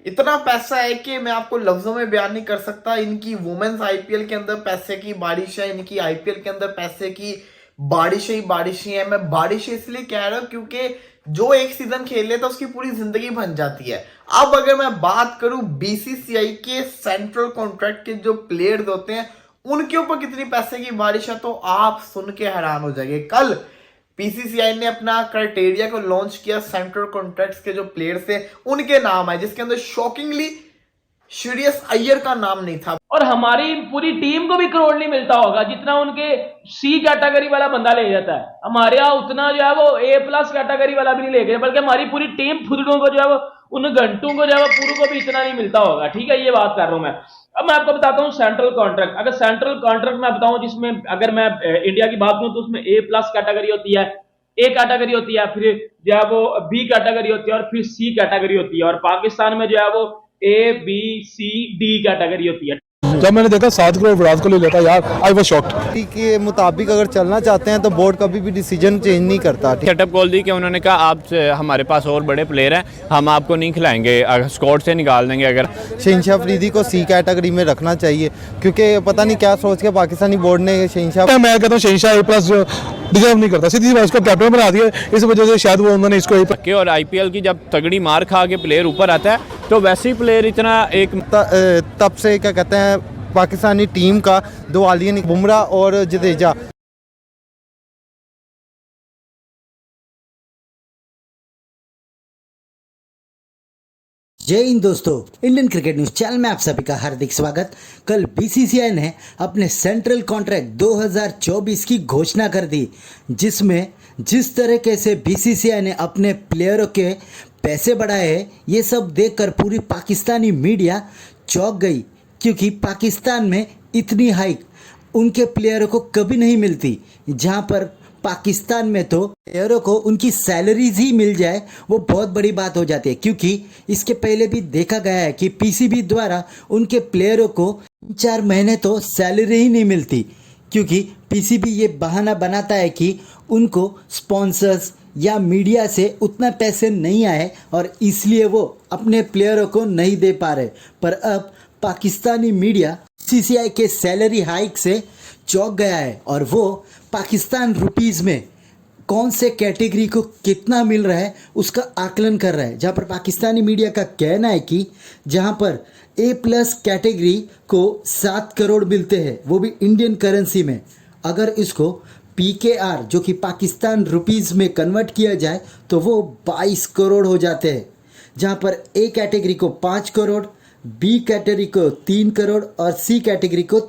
इतना पैसा है कि मैं आपको लफ्जों में बयान नहीं कर सकता। इनकी वुमेन्स आईपीएल के अंदर पैसे की बारिश है, इनकी आईपीएल के अंदर पैसे की बारिशें ही बारिशें हैं। मैं बारिशें इसलिए कह रहा हूं क्योंकि जो एक सीजन खेल लेता उसकी पूरी जिंदगी बन जाती है। अब अगर मैं बात करूं बीसीसीआई के सेंट्रल कॉन्ट्रैक्ट के जो प्लेयर्स होते हैं उनके ऊपर कितनी पैसे की बारिश है तो आप सुन के हैरान हो जाएंगे। कल बीसीसीआई ने अपना क्राइटेरिया को लॉन्च किया, सेंट्रल कॉन्ट्रैक्ट्स के जो प्लेयर्स थे उनके नाम है, जिसके अंदर शॉकिंगली श्रेयस अय्यर का नाम नहीं था। और हमारी पूरी टीम को भी करोड़ नहीं मिलता होगा जितना उनके सी कैटेगरी वाला बंदा ले जाता है। हमारे यहाँ उतना जो है वो ए प्लस कैटेगरी वाला भी नहीं ले गए, बल्कि हमारी पूरी टीम फुदड़ों को जो है वो उन घंटों को जो है वो पूरों को भी इतना नहीं मिलता होगा। ठीक है, ये बात कर रहा हूं मैं। अब मैं आपको बताता हूँ सेंट्रल कॉन्ट्रैक्ट। अगर सेंट्रल कॉन्ट्रैक्ट मैं बताऊं जिसमें अगर मैं इंडिया की बात करूं तो उसमें ए प्लस कैटेगरी होती है, ए कैटेगरी होती है, फिर जो है वो बी कैटेगरी होती है और फिर सी कैटेगरी होती है। और पाकिस्तान में जो है वो A B C D category होती है। जब मैंने देखा 7 करोड़ विराट कोहली लेता यार, आई वाज शॉक्ड। के मुताबिक अगर चलना चाहते हैं तो बोर्ड कभी भी डिसीजन चेंज नहीं करता। सेटअप कॉल दी कि उन्होंने कहा आप हमारे पास और बड़े प्लेयर हैं, हम आपको नहीं खिलाएंगे, स्क्वाड से निकाल देंगे। अगर शहनशाह अफरीदी को सी कैटेगरी में रखना चाहिए क्योंकि पता नहीं क्या सोच के पाकिस्तानी बोर्ड ने शहनशाह, मैं कहता हूँ शहनशाह ए प्लस डिजर्व नहीं करता, सीधी बात उसको कैप्टन बना दिया, इस वजह से शायद वो उन्होंने इसको के। और आईपीएल की जब तगड़ी मार खा के प्लेयर ऊपर आता है तो वैसे ही प्लेयर इतना एक तब से क्या कहते हैं पाकिस्तानी टीम का दो आलियन बुमराह और जडेजा। जय हिंद दोस्तों, इंडियन क्रिकेट न्यूज चैनल में आप सभी का हार्दिक स्वागत। कल बीसीसीआई ने अपने सेंट्रल कॉन्ट्रैक्ट 2024 की घोषणा कर दी, जिसमें जिस तरीके से बीसीसीआई ने अपने प्लेयरों के पैसे बढ़ाए हैं, ये सब देखकर पूरी पाकिस्तानी मीडिया चौंक गई, क्योंकि पाकिस्तान में इतनी हाइक उनके प्लेयरों को कभी नहीं मिलती। जहां पर पाकिस्तान में तो प्लेयरों को उनकी सैलरीज ही मिल जाए वो बहुत बड़ी बात हो जाती है, क्योंकि इसके पहले भी देखा गया है कि पीसीबी द्वारा उनके प्लेयरों को 4 महीने तो सैलरी ही नहीं मिलती, क्योंकि पीसीबी ये बहाना बनाता है कि उनको स्पॉन्सर्स या मीडिया से उतना पैसे नहीं आए और इसलिए वो अपने प्लेयरों को नहीं दे पा रहे। पर अब पाकिस्तानी मीडिया सीसीआई के सैलरी हाइक से चौंक गया है और वो पाकिस्तान रुपीज़ में कौन से कैटेगरी को कितना मिल रहा है उसका आकलन कर रहा है। जहाँ पर पाकिस्तानी मीडिया का कहना है कि जहाँ पर ए प्लस कैटेगरी को 7 करोड़ मिलते हैं, वो भी इंडियन करेंसी में, अगर इसको पीकेआर जो कि पाकिस्तान रुपीज़ में कन्वर्ट किया जाए तो वो 22 करोड़ हो जाते हैं। जहाँ पर ए कैटेगरी को 5 करोड़, बी कैटेगरी को 3 करोड़ और सी कैटेगरी को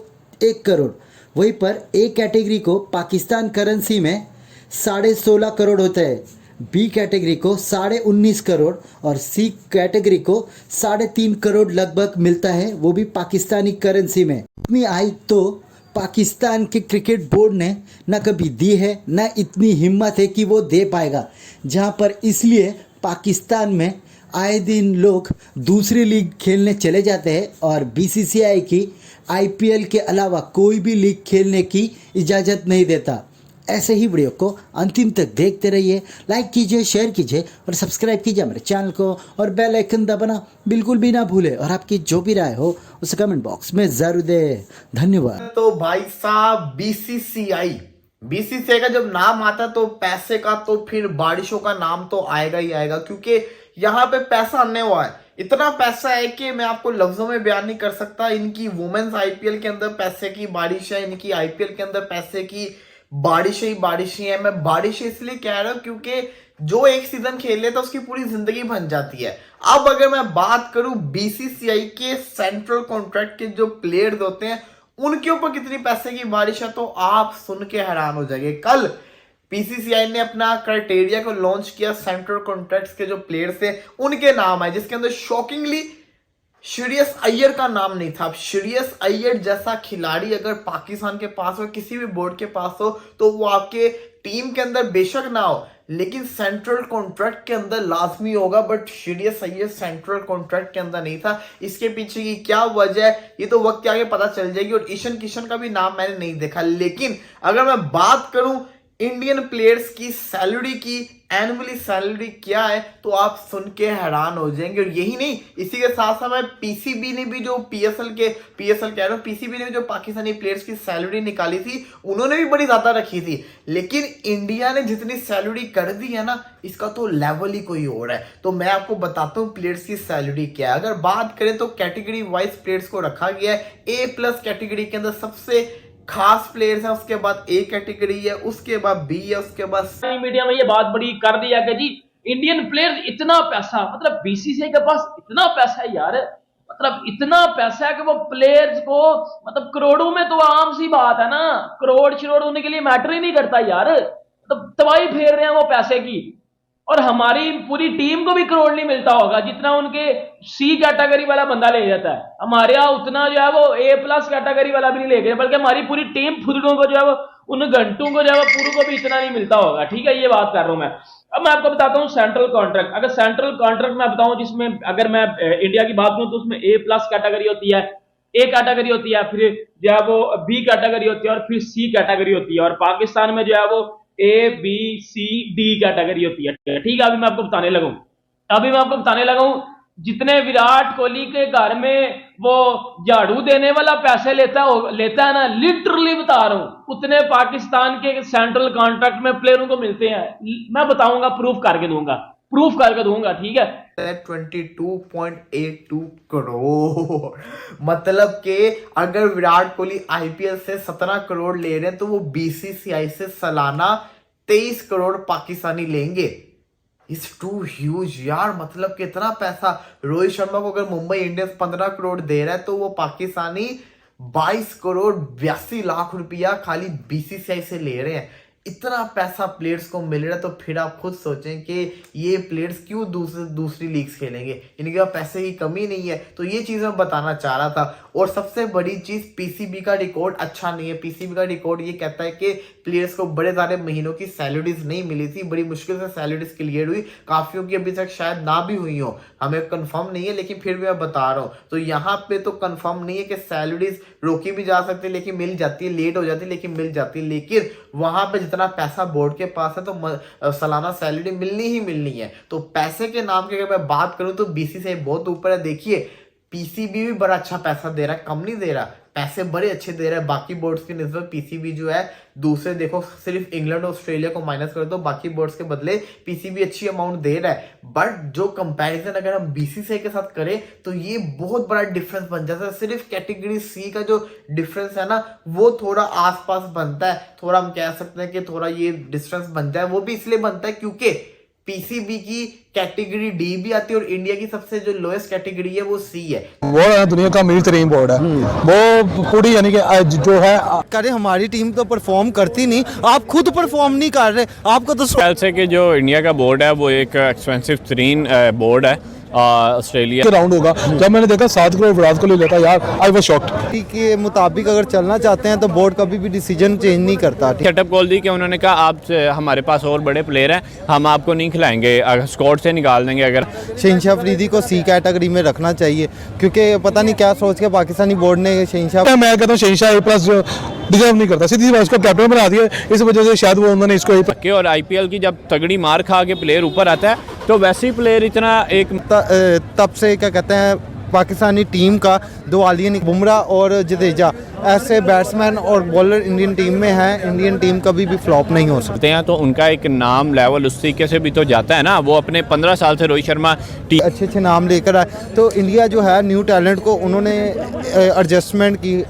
1 करोड़। वहीं पर ए कैटेगरी को पाकिस्तान करेंसी में 16.5 करोड़ होता है, बी कैटेगरी को 19.5 करोड़ और सी कैटेगरी को 3.5 करोड़ लगभग मिलता है, वो भी पाकिस्तानी करेंसी में। इतनी आई तो पाकिस्तान के क्रिकेट बोर्ड ने ना कभी दी है, ना इतनी हिम्मत है कि वो दे पाएगा। जहाँ पर इसलिए पाकिस्तान में आए दिन लोग दूसरी लीग खेलने चले जाते हैं और बीसीसीआई की आईपीएल के अलावा कोई भी लीग खेलने की इजाज़त नहीं देता। ऐसे ही वीडियो को अंतिम तक देखते रहिए, लाइक कीजिए, शेयर कीजिए और सब्सक्राइब कीजिए हमारे चैनल को और बेल आइकन दबाना बिल्कुल भी ना भूले। और आपकी जो भी राय हो उसे कमेंट बॉक्स में ज़रूर दें। धन्यवाद। तो भाई साहब बीसीसीआई का जब नाम आता तो पैसे का तो फिर बारिशों का नाम तो आएगा ही आएगा, क्योंकि यहाँ पे पैसा आने हुआ है। इतना पैसा है कि मैं आपको लफ्जों में बयान नहीं कर सकता। इनकी वुमेन्स आईपीएल के अंदर पैसे की बारिश है, इनकी आईपीएल के अंदर पैसे की बारिशें ही बारिशें हैं। मैं बारिशें इसलिए कह रहा हूं क्योंकि जो एक सीजन खेल लेता उसकी पूरी जिंदगी बन जाती है। अब अगर मैं बात करूं बीसीसीआई के सेंट्रल कॉन्ट्रैक्ट के जो प्लेयर्स होते हैं उनके ऊपर कितनी पैसे की बारिश है तो आप सुन के हैरान हो जाएंगे। कल बीसीसीआई ने अपना क्राइटेरिया को लॉन्च किया, सेंट्रल कॉन्ट्रैक्ट्स के जो प्लेयर्स थे उनके नाम है, जिसके अंदर शॉकिंगली श्रेयस अय्यर का नाम नहीं था। अब श्रेयस अय्यर जैसा खिलाड़ी अगर पाकिस्तान के पास हो, किसी भी बोर्ड के पास हो, तो वो आपके टीम के अंदर बेशक ना हो लेकिन सेंट्रल कॉन्ट्रैक्ट के अंदर लाजमी होगा। But Shreyas Iyer central contract के अंदर नहीं था। इसके पीछे की क्या वजह है ये तो वक्त के आगे पता चल जाएगी। और ईशान किशन का भी नाम मैंने नहीं देखा। लेकिन अगर मैं बात करूं इंडियन प्लेयर्स की सैलरी की एनुअली सैलरी क्या है तो आप सुन के हैरान हो जाएंगे। और यही नहीं, इसी के साथ साथ में पीसीबी ने भी जो पीएसएल कह रहा हूँ, पीसीबी ने भी जो पाकिस्तानी प्लेयर्स की सैलरी निकाली थी उन्होंने भी बड़ी ज्यादा रखी थी, लेकिन इंडिया ने जितनी सैलरी कर दी है ना, इसका तो लेवल ही कोई और है। तो मैं आपको बताता हूँ प्लेयर्स की सैलरी क्या है। अगर बात करें तो कैटेगरी वाइज प्लेयर्स को रखा गया है। A+ कैटेगरी के अंदर सबसे खास प्लेयर्स हैं, उसके बाद A कैटेगरी है, उसके बाद B है, उसके बाद मीडिया में ये बात बड़ी कर दिया कि जी इंडियन प्लेयर्स इतना पैसा, मतलब बीसीसीआई के पास इतना पैसा है यार, मतलब इतना पैसा है कि वो प्लेयर्स को, मतलब करोड़ों में तो आम सी बात है ना, करोड़ शरोड़ होने के लिए मैटर ही नहीं करता यार, मतलब तबाही फेर रहे हैं वो पैसे की। और हमारी पूरी टीम को भी करोड़ नहीं मिलता होगा जितना उनके सी कैटेगरी वाला बंदा ले जाता है। हमारे यहाँ उतना जो है वो A+ कैटेगरी वाला भी नहीं ले गए, बल्कि हमारी पूरी टीम फुदड़ों को जो है वो, उन घंटों को जो है वो पूरों को भी इतना नहीं मिलता होगा। ठीक है, ये बात कर रहा हूं मैं। अब मैं आपको बताता हूँ सेंट्रल कॉन्ट्रैक्ट। अगर सेंट्रल कॉन्ट्रैक्ट मैं बताऊं, जिसमें अगर मैं इंडिया की बात करूं तो उसमें A+ कैटेगरी होती है, A कैटेगरी होती है, फिर जो है वो B कैटेगरी होती है और फिर C कैटेगरी होती है। और पाकिस्तान में जो है वो A, B, C, D category होती है। ठीक है, अभी मैं आपको बताने लगा हूं जितने विराट कोहली के घर में वो झाड़ू देने वाला पैसे लेता है ना, लिटरली बता रहा हूं, उतने पाकिस्तान के सेंट्रल कॉन्ट्रैक्ट में प्लेयरों को मिलते हैं। मैं बताऊंगा, प्रूफ करके दूंगा। ठीक है, 22.82 करोड़, मतलब कि अगर विराट कोहली आईपीएल से 17 करोड़ ले रहे हैं तो वो बीसीसीआई से सालाना 23 करोड़ पाकिस्तानी लेंगे। इट्स टू ह्यूज यार, मतलब कितना पैसा। रोहित शर्मा को अगर मुंबई इंडियंस 15 करोड़ दे रहा है तो वो पाकिस्तानी 22 करोड़ 82 लाख रुपया खाली बीसीसीआई से ले रहे हैं। इतना पैसा प्लेयर्स को मिल रहा है तो फिर आप खुद सोचें कि ये प्लेयर्स क्यों दूसरी लीग्स खेलेंगे, इनके पास पैसे की कमी नहीं है। तो ये चीज़ मैं बताना चाह रहा था। और सबसे बड़ी चीज़, पीसीबी का रिकॉर्ड अच्छा नहीं है। पीसीबी का रिकॉर्ड ये कहता है कि प्लेयर्स को बड़े सारे महीनों की सैलरीज नहीं मिली थी, बड़ी मुश्किल से सैलरीज क्लियर हुई, काफियों की अभी तक शायद ना भी हुई हो, हमें कंफर्म नहीं है, लेकिन फिर भी मैं बता रहा हूँ। तो यहाँ पे तो कंफर्म नहीं है कि सैलरीज रोकी भी जा सकती है, लेकिन मिल जाती है, लेट हो जाती है लेकिन मिल जाती है। लेकिन वहां पे जितना पैसा बोर्ड के पास है तो सालाना सैलरी मिलनी ही मिलनी है। तो पैसे के नाम की अगर मैं बात करूं तो बीसीसीआई बहुत ऊपर है। देखिए पीसीबी भी बड़ा अच्छा पैसा दे रहा है, कम नहीं दे रहा, पैसे बड़े अच्छे दे रहा है। बाकी बोर्ड्स की निस्बत पीसीबी जो है, दूसरे देखो सिर्फ इंग्लैंड और ऑस्ट्रेलिया को माइनस कर दो, बाकी बोर्ड्स के बदले पीसीबी अच्छी अमाउंट दे रहा है। बट जो कंपैरिजन अगर हम बीसीसीआई के साथ करें तो ये बहुत बड़ा डिफरेंस बन जाता है। सिर्फ कैटेगरी सी का जो डिफरेंस है ना, वो थोड़ा आसपास बनता है, थोड़ा हम कह सकते हैं कि थोड़ा ये डिफरेंस बनता है। वो भी इसलिए बनता है क्योंकि पीसीबी की कैटेगरी डी भी आती है और इंडिया की सबसे जो लोएस्ट कैटेगरी है वो सी है। वो दुनिया का अमीर तरीन बोर्ड है, वो पूरी यानी कि जो है करे हमारी टीम तो परफॉर्म करती नहीं, आप खुद परफॉर्म नहीं कर रहे, आपको तो ख्याल से कि जो इंडिया का बोर्ड है वो एक एक्सपेंसिव तरीन बोर्ड है ऑस्ट्रेलिया राउंड होगा। जब मैंने देखा 7 करोड़ विराट कोहली लेता, यार आई वाज शॉक्ड। के मुताबिक अगर चलना चाहते हैं तो बोर्ड कभी भी डिसीजन चेंज नहीं करता। सेटअप कॉल दी कि उन्होंने कहा आप हमारे पास और बड़े प्लेयर हैं, हम आपको नहीं खिलाएंगे, स्क्वाड से निकाल देंगे। अगर शहनशाह अफरीदी को सी कैटेगरी में रखना चाहिए, क्योंकि पता नहीं क्या सोच के पाकिस्तानी बोर्ड ने शहनशाह, मैं कहता हूँ शहनशाह A+ डिजर्व नहीं करता, सीधी बात, उसको कैप्टन बना दिया, इस वजह से शायद वो उन्होंने इसको के। और आईपीएल की जब तगड़ी मार खा के प्लेयर ऊपर आता है तो वैसे ही प्लेयर इतना एक तब से क्या कहते हैं पाकिस्तानी टीम का दो आलियन, बुमराह और जडेजा ऐसे बैट्समैन और बॉलर इंडियन टीम में हैं, इंडियन टीम कभी भी फ्लॉप नहीं हो सकते हैं। तो उनका एक नाम लेवल उस तरीके से भी तो जाता है ना, वो अपने 15 साल से रोहित शर्मा अच्छे नाम लेकर आए। तो इंडिया जो है न्यू टैलेंट को उन्होंने एडजस्टमेंट की